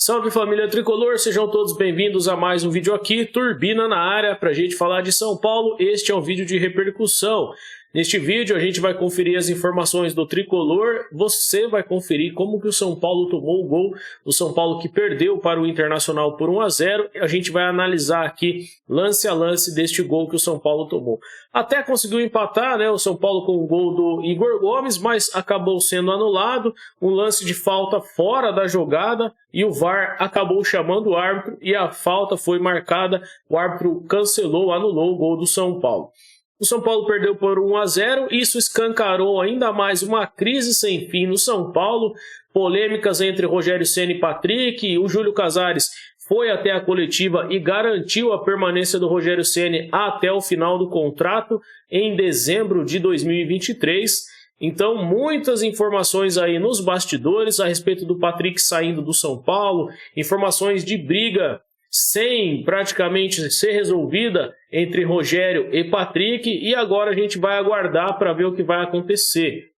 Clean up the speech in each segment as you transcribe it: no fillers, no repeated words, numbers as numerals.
Salve família tricolor, sejam todos bem-vindos a mais um vídeo aqui, Turbina na área, para a gente falar de São Paulo. Este é um vídeo de repercussão. Neste vídeo a gente vai conferir as informações do tricolor, você vai conferir como que o São Paulo tomou o gol, o São Paulo que perdeu para o Internacional por 1-0, a gente vai analisar aqui lance a lance deste gol que o São Paulo tomou. Até conseguiu empatar, né, o São Paulo com o gol do Igor Gomes, mas acabou sendo anulado, um lance de falta fora da jogada e o VAR acabou chamando o árbitro e a falta foi marcada, o árbitro cancelou, anulou o gol do São Paulo. O São Paulo perdeu por 1-0, isso escancarou ainda mais uma crise sem fim no São Paulo, polêmicas entre Rogério Ceni e Patrick, o Júlio Casares foi até a coletiva e garantiu a permanência do Rogério Ceni até o final do contrato, em dezembro de 2023. Então, muitas informações aí nos bastidores a respeito do Patrick saindo do São Paulo, informações de briga sem praticamente ser resolvida entre Rogério e Patrick, e agora a gente vai aguardar para ver o que vai acontecer.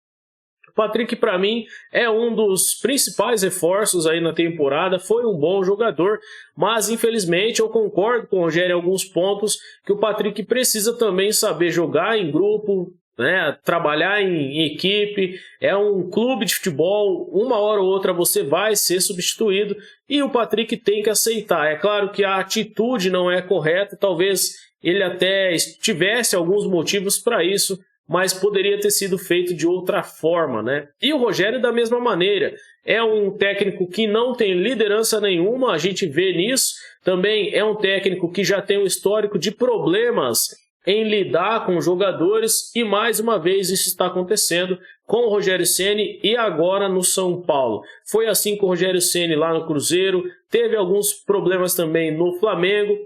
O Patrick, para mim, é um dos principais reforços aí na temporada, foi um bom jogador, mas infelizmente eu concordo com o Rogério em alguns pontos que o Patrick precisa também saber jogar em grupo, né, trabalhar em equipe, é um clube de futebol, uma hora ou outra você vai ser substituído e o Patrick tem que aceitar. É claro que a atitude não é correta, talvez ele até tivesse alguns motivos para isso, mas poderia ter sido feito de outra forma, né? E o Rogério da mesma maneira, é um técnico que não tem liderança nenhuma, a gente vê nisso, também é um técnico que já tem um histórico de problemas em lidar com jogadores e mais uma vez isso está acontecendo com o Rogério Ceni e agora no São Paulo. Foi assim com o Rogério Ceni lá no Cruzeiro, teve alguns problemas também no Flamengo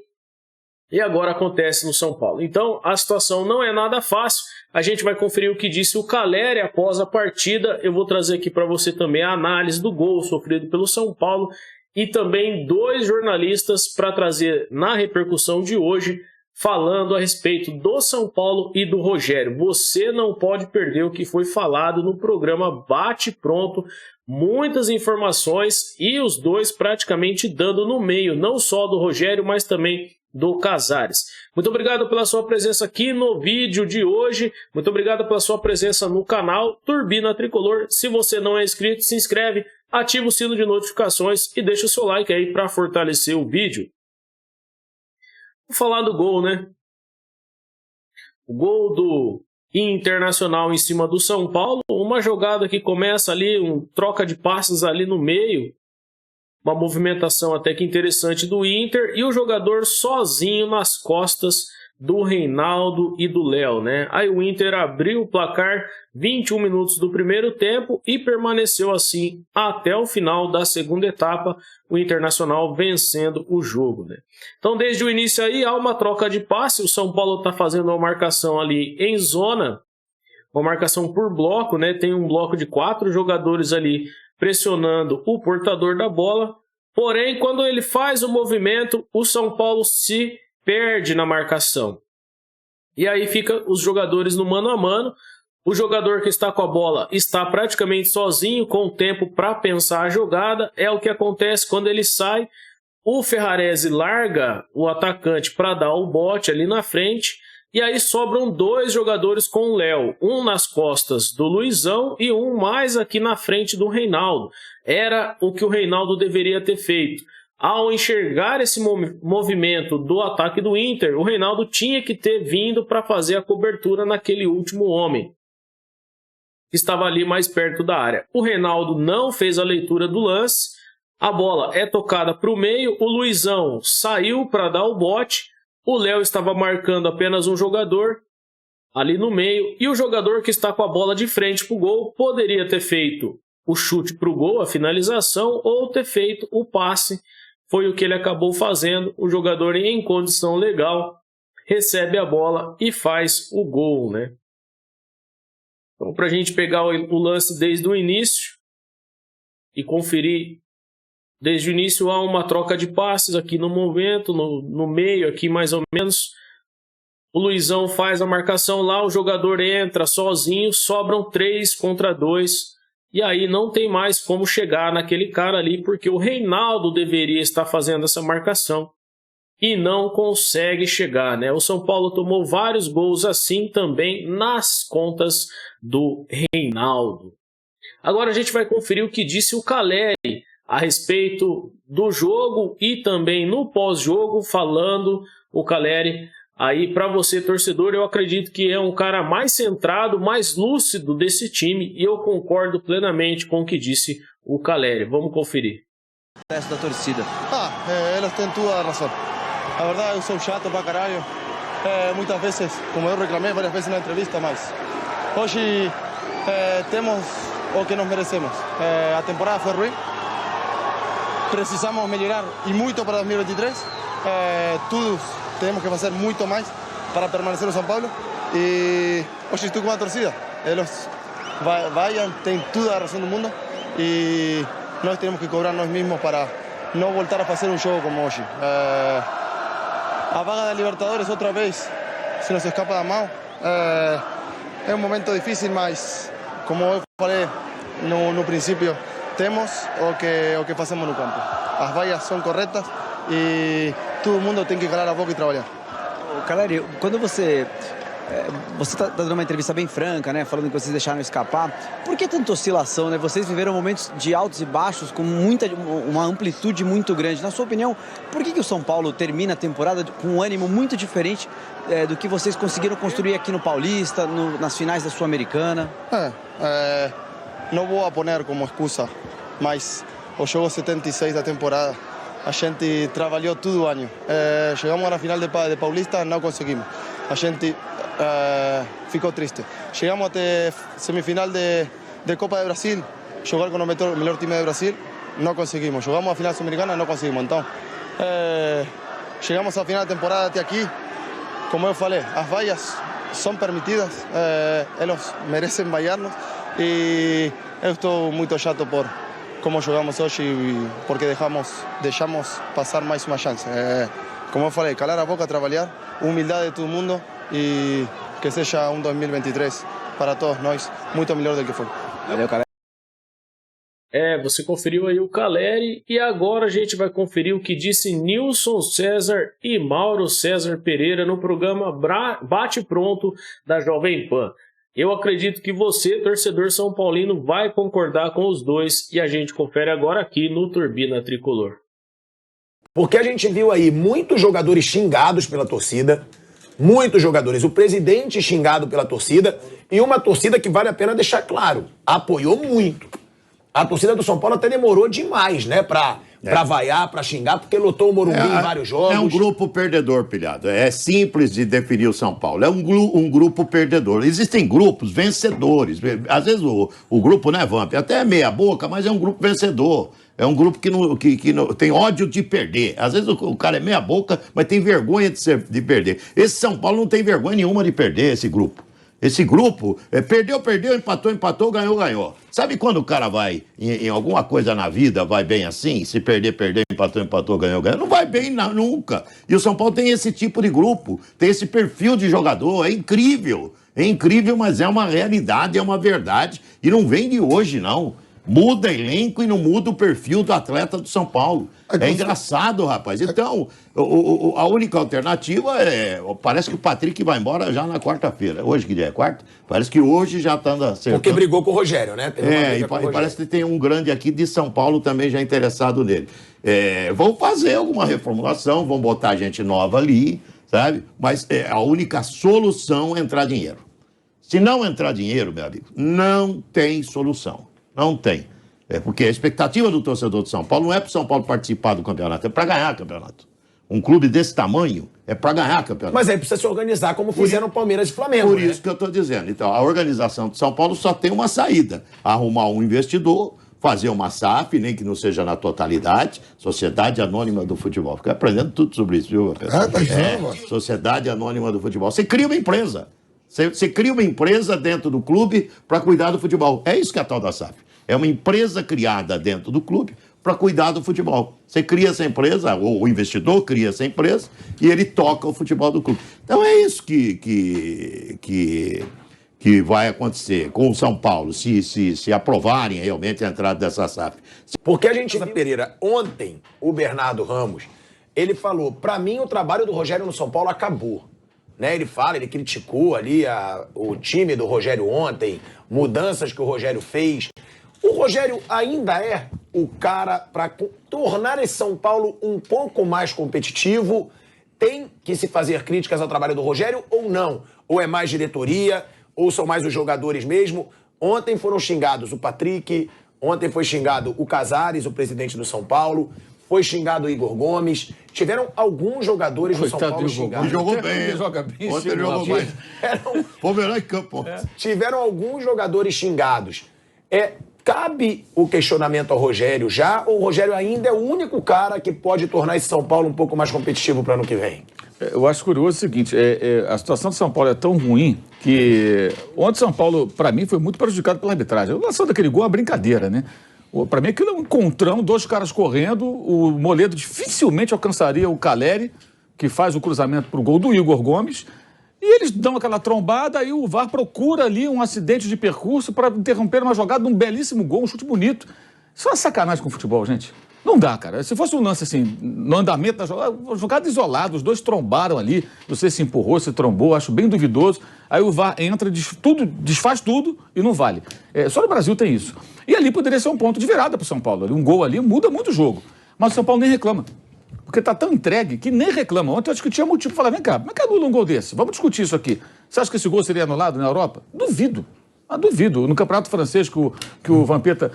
e agora acontece no São Paulo. Então a situação não é nada fácil, a gente vai conferir o que disse o Caleri após a partida, eu vou trazer aqui para você também a análise do gol sofrido pelo São Paulo e também dois jornalistas para trazer na repercussão de hoje falando a respeito do São Paulo e do Rogério. Você não pode perder o que foi falado no programa Bate Pronto, muitas informações e os dois praticamente dando no meio, não só do Rogério, mas também do Casares. Muito obrigado pela sua presença aqui no vídeo de hoje, muito obrigado pela sua presença no canal Turbina Tricolor. Se você não é inscrito, se inscreve, ativa o sino de notificações e deixa o seu like aí para fortalecer o vídeo. Vou falar do gol, né? O gol do Internacional em cima do São Paulo, uma jogada que começa ali, troca de passes ali no meio, uma movimentação até que interessante do Inter e o jogador sozinho nas costas do Reinaldo e do Léo, né? Aí o Inter abriu o placar 21 minutos do primeiro tempo e permaneceu assim até o final da segunda etapa, o Internacional vencendo o jogo, né? Então desde o início aí há uma troca de passe, o São Paulo está fazendo uma marcação ali em zona, uma marcação por bloco, né? Tem um bloco de 4 jogadores ali pressionando o portador da bola, porém quando ele faz o movimento, o São Paulo se perde na marcação. E aí fica os jogadores no mano a mano. O jogador que está com a bola está praticamente sozinho, com o tempo para pensar a jogada. É o que acontece quando ele sai. O Ferrarese larga o atacante para dar o bote ali na frente. E aí sobram dois jogadores com o Léo. Um nas costas do Luizão e um mais aqui na frente do Reinaldo. Era o que o Reinaldo deveria ter feito. Ao enxergar esse movimento do ataque do Inter, o Reinaldo tinha que ter vindo para fazer a cobertura naquele último homem, que estava ali mais perto da área. O Reinaldo não fez a leitura do lance, a bola é tocada para o meio, o Luizão saiu para dar o bote, o Léo estava marcando apenas um jogador ali no meio, e o jogador que está com a bola de frente para o gol poderia ter feito o chute para o gol, a finalização, ou ter feito o passe. Foi o que ele acabou fazendo, o jogador em condição legal recebe a bola e faz o gol, né? Então, para a gente pegar o lance desde o início e conferir, desde o início há uma troca de passes aqui no momento, no meio aqui mais ou menos. O Luizão faz a marcação lá, o jogador entra sozinho, sobram 3 contra 2 e aí não tem mais como chegar naquele cara ali, porque o Reinaldo deveria estar fazendo essa marcação e não consegue chegar, né? O São Paulo tomou vários gols assim também nas contas do Reinaldo. Agora a gente vai conferir o que disse o Caleri a respeito do jogo e também no pós-jogo, falando o Caleri. Aí, para você, torcedor, eu acredito que é um cara mais centrado, mais lúcido desse time, e eu concordo plenamente com o que disse o Caleri. Vamos conferir. O resto da torcida. Eles têm toda a razão. A verdade, eu sou chato pra caralho. Muitas vezes, como eu reclamei várias vezes na entrevista, mas hoje temos o que nos merecemos. A temporada foi ruim. Precisamos melhorar e muito para 2023. Todos temos que fazer muito mais para permanecer no São Paulo. E hoje estou com a torcida. Eles vão, têm toda a razão do mundo. E nós temos que cobrar nós mesmos para não voltar a fazer um jogo como hoje. A vaga da Libertadores outra vez se nos escapa da mão. É um momento difícil, mas como eu falei no princípio, temos o que fazemos no campo. As vaias são corretas e todo mundo tem que calar a boca e trabalhar. Caleri, quando você está dando uma entrevista bem franca, né, falando que vocês deixaram escapar, por que tanta oscilação, né? Vocês viveram momentos de altos e baixos com uma amplitude muito grande. Na sua opinião, por que o São Paulo termina a temporada com um ânimo muito diferente do que vocês conseguiram construir aqui no Paulista, nas finais da Sul-Americana? Não vou poner como excusa, mas o jogo 76 da temporada, a gente trabalhou todo o ano. Chegamos na final de Paulista, não conseguimos. A gente ficou triste. Chegamos até semifinal de Copa do Brasil, jogar com o melhor time do Brasil, não conseguimos. Jogamos a final sul-americana, não conseguimos. Então, chegamos à final da temporada até aqui. Como eu falei, as vaias são permitidas, eles merecem vaiar-nos. E eu estou muito chato por como jogamos hoje, porque deixamos passar mais uma chance. Como eu falei, calar a boca, trabalhar, humildade de todo mundo e que seja um 2023 para todos nós muito melhor do que foi. Valeu, Caleri. Você conferiu aí o Caleri e agora a gente vai conferir o que disse Nilson César e Mauro César Pereira no programa Bate Pronto da Jovem Pan. Eu acredito que você, torcedor são paulino, vai concordar com os dois e a gente confere agora aqui no Turbina Tricolor. Porque a gente viu aí muitos jogadores xingados pela torcida, muitos jogadores, o presidente xingado pela torcida e uma torcida que vale a pena deixar claro, apoiou muito. A torcida do São Paulo até demorou demais, né, pra vaiar, pra xingar, porque lotou o Morumbi em vários jogos. É um grupo perdedor, pilhado. É simples de definir o São Paulo. É um grupo perdedor. Existem grupos vencedores. Às vezes o grupo, né, Vamp, até é meia boca, mas é um grupo vencedor. É um grupo que não tem ódio de perder. Às vezes o cara é meia boca, mas tem vergonha de perder. Esse São Paulo não tem vergonha nenhuma de perder, esse grupo. Esse grupo, perdeu, empatou, ganhou. Sabe quando o cara vai em alguma coisa na vida, vai bem assim? Se perder, empatou, ganhou. Não vai bem nunca. E o São Paulo tem esse tipo de grupo, tem esse perfil de jogador, é incrível, mas é uma realidade, é uma verdade. E não vem de hoje, não. Muda elenco e não muda o perfil do atleta do São Paulo. É engraçado, rapaz. Então, a única alternativa parece que o Patrick vai embora já na quarta-feira. Hoje que dia é quarta? Parece que hoje já está acertando. Porque brigou com o Rogério, né? E parece que tem um grande aqui de São Paulo também já interessado nele. Vão fazer alguma reformulação, vão botar gente nova ali, sabe? Mas a única solução é entrar dinheiro. Se não entrar dinheiro, meu amigo, não tem solução. Não tem. Porque a expectativa do torcedor de São Paulo não é para o São Paulo participar do campeonato, é para ganhar o campeonato. Um clube desse tamanho é para ganhar o campeonato. Mas aí precisa se organizar como fizeram Palmeiras e Flamengo. Por isso que eu estou dizendo. Então, a organização de São Paulo só tem uma saída: arrumar um investidor, fazer uma SAF, nem que não seja na totalidade, Sociedade Anônima do Futebol. Fica aprendendo tudo sobre isso, viu, pessoal? Sociedade Anônima do Futebol. Você cria uma empresa. Você cria uma empresa dentro do clube para cuidar do futebol. É isso que é a tal da SAF. É uma empresa criada dentro do clube para cuidar do futebol. Você cria essa empresa, ou o investidor cria essa empresa, e ele toca o futebol do clube. Então é isso que que vai acontecer com o São Paulo, se aprovarem realmente a entrada dessa SAF. Porque a gente viu, Pereira, ontem, o Bernardo Ramos, ele falou, pra mim o trabalho do Rogério no São Paulo acabou. Né? Ele criticou ali o time do Rogério ontem, mudanças que o Rogério fez. O Rogério ainda é o cara para tornar esse São Paulo um pouco mais competitivo? Tem que se fazer críticas ao trabalho do Rogério ou não? Ou é mais diretoria? Ou são mais os jogadores mesmo? Ontem foram xingados o Patrick, ontem foi xingado o Casares, o presidente do São Paulo, foi xingado o Igor Gomes. Tiveram alguns jogadores do São Paulo xingados. Jogou bem. Ontem ele jogou bem. Foi o melhor em campo. Tiveram alguns jogadores xingados. Cabe o questionamento ao Rogério já, ou o Rogério ainda é o único cara que pode tornar esse São Paulo um pouco mais competitivo para o ano que vem? Eu acho curioso o seguinte, a situação do São Paulo é tão ruim que ontem São Paulo, para mim, foi muito prejudicado pela arbitragem. A relação daquele gol é uma brincadeira, né? Para mim, aquilo é um encontrão, dois caras correndo, o Moledo dificilmente alcançaria o Caleri, que faz o cruzamento para o gol do Igor Gomes, e eles dão aquela trombada, aí o VAR procura ali um acidente de percurso para interromper uma jogada de um belíssimo gol, um chute bonito. Isso é uma sacanagem com o futebol, gente. Não dá, cara. Se fosse um lance assim, no andamento da jogada isolada, os dois trombaram ali, você se empurrou, se trombou, acho bem duvidoso. Aí o VAR entra, desfaz tudo e não vale. Só no Brasil tem isso. E ali poderia ser um ponto de virada para o São Paulo. Um gol ali muda muito o jogo. Mas o São Paulo nem reclama. Porque tá tão entregue que nem reclama. Ontem eu acho que tinha motivo para falar, vem cá, como é que anula um gol desse? Vamos discutir isso aqui. Você acha que esse gol seria anulado na Europa? Duvido. Duvido. No Campeonato Francês, que o Vampeta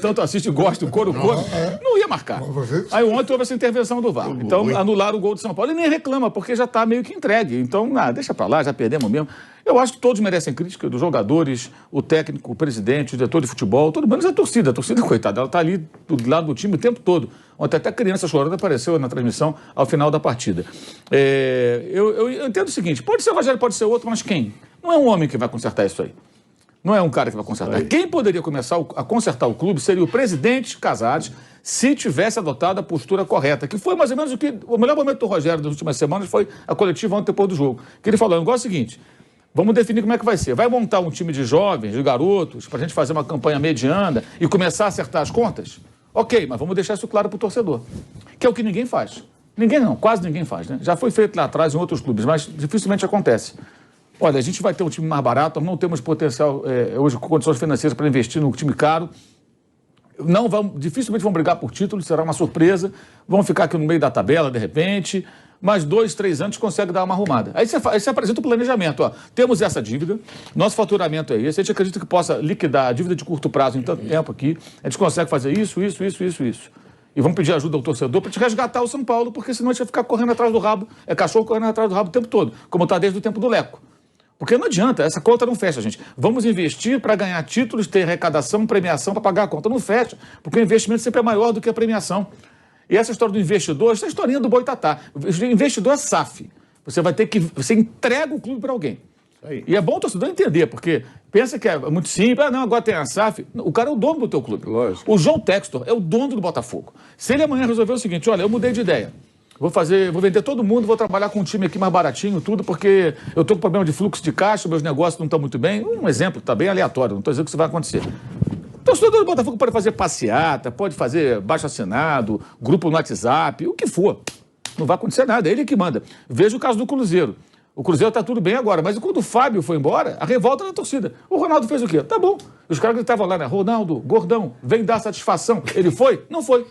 tanto assiste e gosta, o couro come, não ia marcar. Aí ontem houve essa intervenção do VAR. Então anularam o gol do São Paulo e nem reclama, porque já está meio que entregue. Então, deixa para lá, já perdemos mesmo. Eu acho que todos merecem crítica, dos jogadores, o técnico, o presidente, o diretor de futebol, todo menos a torcida. A torcida, coitada, ela está ali do lado do time o tempo todo. Ontem até a criança chorando apareceu na transmissão ao final da partida. Eu entendo o seguinte, pode ser o Rogério, pode ser outro, mas quem? Não é um homem que vai consertar isso aí. Não é um cara que vai consertar. Quem poderia começar a consertar o clube seria o presidente Casares, se tivesse adotado a postura correta, que foi mais ou menos o melhor momento do Rogério das últimas semanas foi a coletiva ontem depois do jogo. Que ele falou, o negócio é o seguinte, vamos definir como é que vai ser. Vai montar um time de jovens, de garotos, para a gente fazer uma campanha mediana e começar a acertar as contas? Ok, mas vamos deixar isso claro para o torcedor, que é o que ninguém faz. Ninguém não, quase ninguém faz, né? Já foi feito lá atrás em outros clubes, mas dificilmente acontece. Olha, a gente vai ter um time mais barato, não temos potencial hoje com condições financeiras para investir num time caro. Dificilmente vão brigar por título, será uma surpresa. Vão ficar aqui no meio da tabela, de repente. Mas 2, 3 anos consegue dar uma arrumada. Aí você apresenta o planejamento. Ó, temos essa dívida, nosso faturamento é esse, a gente acredita que possa liquidar a dívida de curto prazo em tanto tempo aqui. A gente consegue fazer isso. E vamos pedir ajuda ao torcedor para te resgatar o São Paulo, porque senão a gente vai ficar correndo atrás do rabo. É cachorro correndo atrás do rabo o tempo todo, como está desde o tempo do Leco. Porque não adianta, essa conta não fecha, gente. Vamos investir para ganhar títulos, ter arrecadação, premiação para pagar a conta. Não fecha, porque o investimento sempre é maior do que a premiação. E essa história do investidor, essa historinha do Boitatá. O investidor é SAF. Você entrega o clube para alguém. Aí. E é bom o torcedor entender, porque pensa que é muito simples, agora tem a SAF. O cara é o dono do teu clube. Lógico. O João Textor é o dono do Botafogo. Se ele amanhã resolver o seguinte, olha, eu mudei de ideia. Vou vender todo mundo, vou trabalhar com um time aqui mais baratinho, tudo, porque eu estou com problema de fluxo de caixa, meus negócios não estão muito bem. Um exemplo, está bem aleatório, não estou dizendo que isso vai acontecer. O torcedor do Botafogo pode fazer passeata, pode fazer baixo assinado, grupo no WhatsApp, o que for. Não vai acontecer nada, é ele que manda. Veja o caso do Cruzeiro. O Cruzeiro está tudo bem agora, mas quando o Fábio foi embora, a revolta da torcida. O Ronaldo fez o quê? Tá bom. Os caras gritavam lá, né? Ronaldo, gordão, vem dar satisfação. Ele foi? Não foi.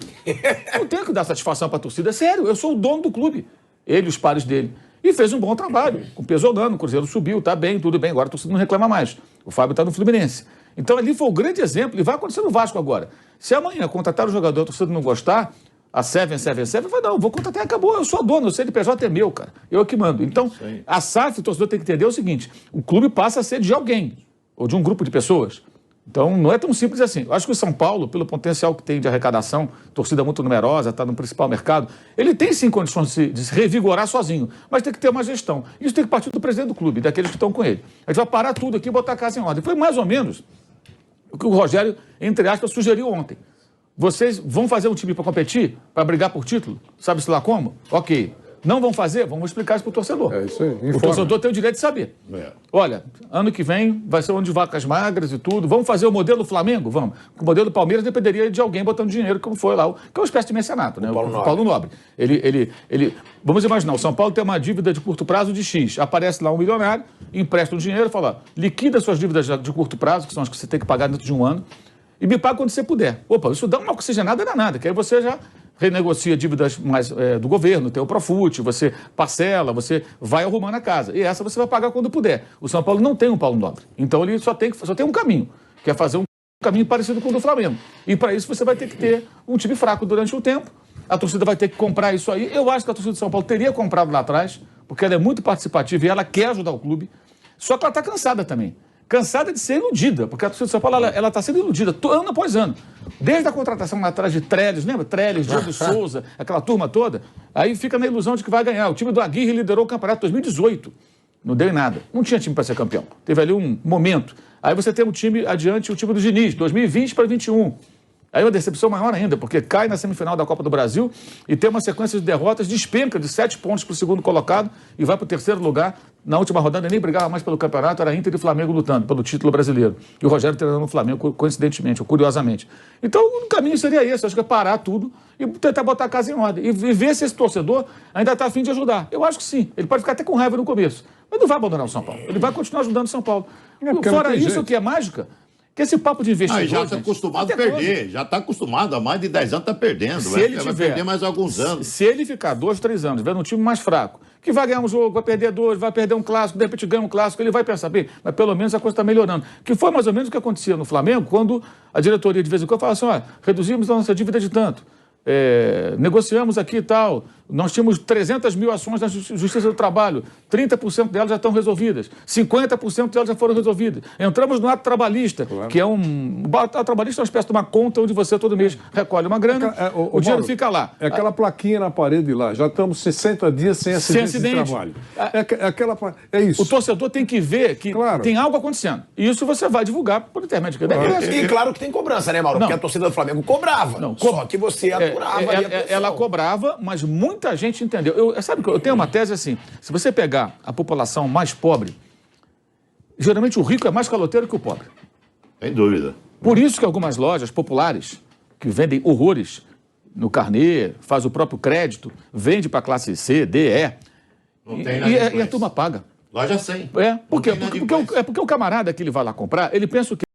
Não tenho que dar satisfação para a torcida. É sério, eu sou o dono do clube. Ele e os pares dele. E fez um bom trabalho, com pesolano, o Cruzeiro subiu, tá bem, tudo bem, agora a torcida não reclama mais. O Fábio está no Fluminense. Então ali foi o grande exemplo, e vai acontecer no Vasco agora. Se amanhã contratar o jogador, a torcida não gostar, a Seven, vai, não, vou contratar, acabou, eu sou dono, o CNPJ é meu, cara, eu que mando. Então, a SAF, o torcedor tem que entender o seguinte, o clube passa a ser de alguém, ou de um grupo de pessoas. Então, não é tão simples assim. Eu acho que o São Paulo, pelo potencial que tem de arrecadação, torcida muito numerosa, está no principal mercado, ele tem sim condições de se revigorar sozinho, mas tem que ter uma gestão. Isso tem que partir do presidente do clube, daqueles que estão com ele. A gente vai parar tudo aqui e botar a casa em ordem. Foi mais ou menos o que o Rogério, entre aspas, sugeriu ontem. Vocês vão fazer um time para competir, para brigar por título? Sabe-se lá como? Ok. Não vão fazer? Vamos explicar isso para o torcedor. É isso aí. O Informa. torcedor tem o direito de saber. Olha, ano que vem vai ser um ano de vacas magras e tudo. Vamos fazer o modelo Flamengo? Vamos. O modelo do Palmeiras dependeria de alguém botando dinheiro, como foi lá, que é uma espécie de mecenato, né? O Paulo Nobre. Vamos imaginar, o São Paulo tem uma dívida de curto prazo de X. Aparece lá um milionário, empresta um dinheiro e fala, liquida suas dívidas de curto prazo, que são as que você tem que pagar dentro de um ano, e me paga quando você puder. Opa, isso dá uma oxigenada danada, que aí você já renegocia dívidas mais do governo, tem o Profut, você parcela, você vai arrumando a casa. E essa você vai pagar quando puder. O São Paulo não tem um Paulo Nobre. Então ele só tem um caminho, que é fazer um caminho parecido com o do Flamengo. E para isso você vai ter que ter um time fraco durante o tempo. A torcida vai ter que comprar isso aí. Eu acho que a torcida do São Paulo teria comprado lá atrás, porque ela é muito participativa e ela quer ajudar o clube. Só que ela está cansada também. Cansada de ser iludida, porque a torcida do São Paulo ela está sendo iludida ano após ano. Desde a contratação lá atrás de Trellis, lembra? Trellis, Diego Souza, aquela turma toda. Aí fica na ilusão de que vai ganhar. O time do Aguirre liderou o campeonato em 2018. Não deu em nada. Não tinha time para ser campeão. Teve ali um momento. Aí você tem um time adiante, o time do Diniz, 2020 para 2021. Aí uma decepção maior ainda, porque cai na semifinal da Copa do Brasil e tem uma sequência de derrotas, despenca de 7 pontos para o segundo colocado e vai para o terceiro lugar. Na última rodada nem brigava mais pelo campeonato, era Inter e Flamengo lutando pelo título brasileiro. E o Rogério treinando no Flamengo, coincidentemente, ou curiosamente. Então o caminho seria esse, acho que é parar tudo e tentar botar a casa em ordem. E ver se esse torcedor ainda está a fim de ajudar. Eu acho que sim, ele pode ficar até com raiva no começo, mas não vai abandonar o São Paulo. Ele vai continuar ajudando o São Paulo. Fora isso, que é mágica, que esse papo de investidor... já está acostumado a perder, já está acostumado, há mais de 10 anos está perdendo. Vai perder mais alguns anos. Se ele ficar 2, 3 anos, vendo um time mais fraco, que vai ganhar um jogo, vai perder 2, vai perder um clássico, de repente ganha um clássico, ele vai pensar, bem, mas pelo menos a coisa está melhorando. Que foi mais ou menos o que acontecia no Flamengo, quando a diretoria de vez em quando falava assim, olha, reduzimos a nossa dívida de tanto, negociamos aqui e tal, nós tínhamos 300 mil ações na Justiça do Trabalho, 30% delas já estão resolvidas, 50% delas já foram resolvidas. Entramos no ato trabalhista, que é o ato trabalhista é uma espécie de uma conta onde você todo mês recolhe uma grana, o dinheiro fica lá. É aquela plaquinha na parede lá, já estamos 60 dias sem acidente de trabalho. É isso. O torcedor tem que ver que tem algo acontecendo. E isso você vai divulgar por intermédio. E claro que tem cobrança, né, Mauro? Porque a torcida do Flamengo cobrava. Só que você aturava ela cobrava, mas muita gente entendeu. Sabe que eu tenho uma tese assim, se você pegar a população mais pobre, geralmente o rico é mais caloteiro que o pobre. Sem dúvida. Por isso que algumas lojas populares, que vendem horrores no carnê, faz o próprio crédito, vende para a classe C, D, E, e a turma paga. Loja 100. Porque o camarada que ele vai lá comprar, ele pensa o quê?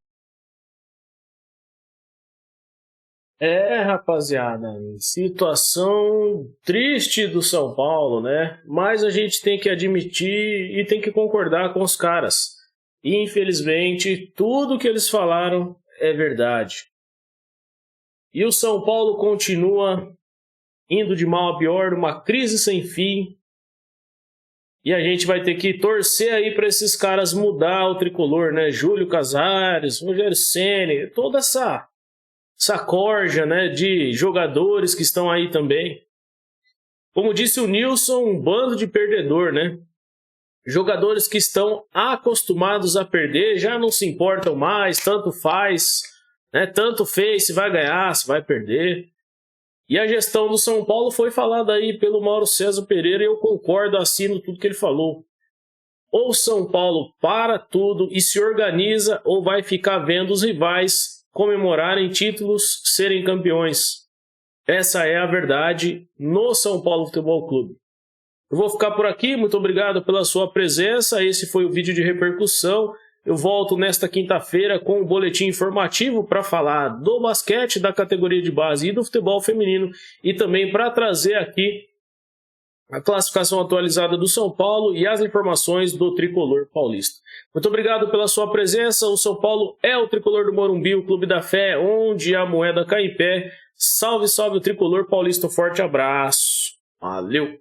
Rapaziada, situação triste do São Paulo, né? Mas a gente tem que admitir e tem que concordar com os caras. Infelizmente, tudo que eles falaram é verdade. E o São Paulo continua indo de mal a pior, uma crise sem fim. E a gente vai ter que torcer aí para esses caras mudar o tricolor, né? Júlio Casares, Rogério Ceni, toda essa corja, né, de jogadores que estão aí também. Como disse o Nilson, um bando de perdedor, né? Jogadores que estão acostumados a perder, já não se importam mais, tanto faz, né? Tanto fez se vai ganhar, se vai perder. E a gestão do São Paulo foi falada aí pelo Mauro César Pereira e eu concordo, assino tudo que ele falou. Ou o São Paulo para tudo e se organiza, ou vai ficar vendo os rivais comemorarem títulos, serem campeões. Essa é a verdade no São Paulo Futebol Clube. Eu vou ficar por aqui, muito obrigado pela sua presença, esse foi o vídeo de repercussão. Eu volto nesta quinta-feira com um boletim informativo para falar do basquete, da categoria de base e do futebol feminino e também para trazer aqui a classificação atualizada do São Paulo e as informações do tricolor paulista. Muito obrigado pela sua presença. O São Paulo é o tricolor do Morumbi, o clube da fé, onde a moeda cai em pé. Salve, salve o tricolor paulista. Um forte abraço. Valeu!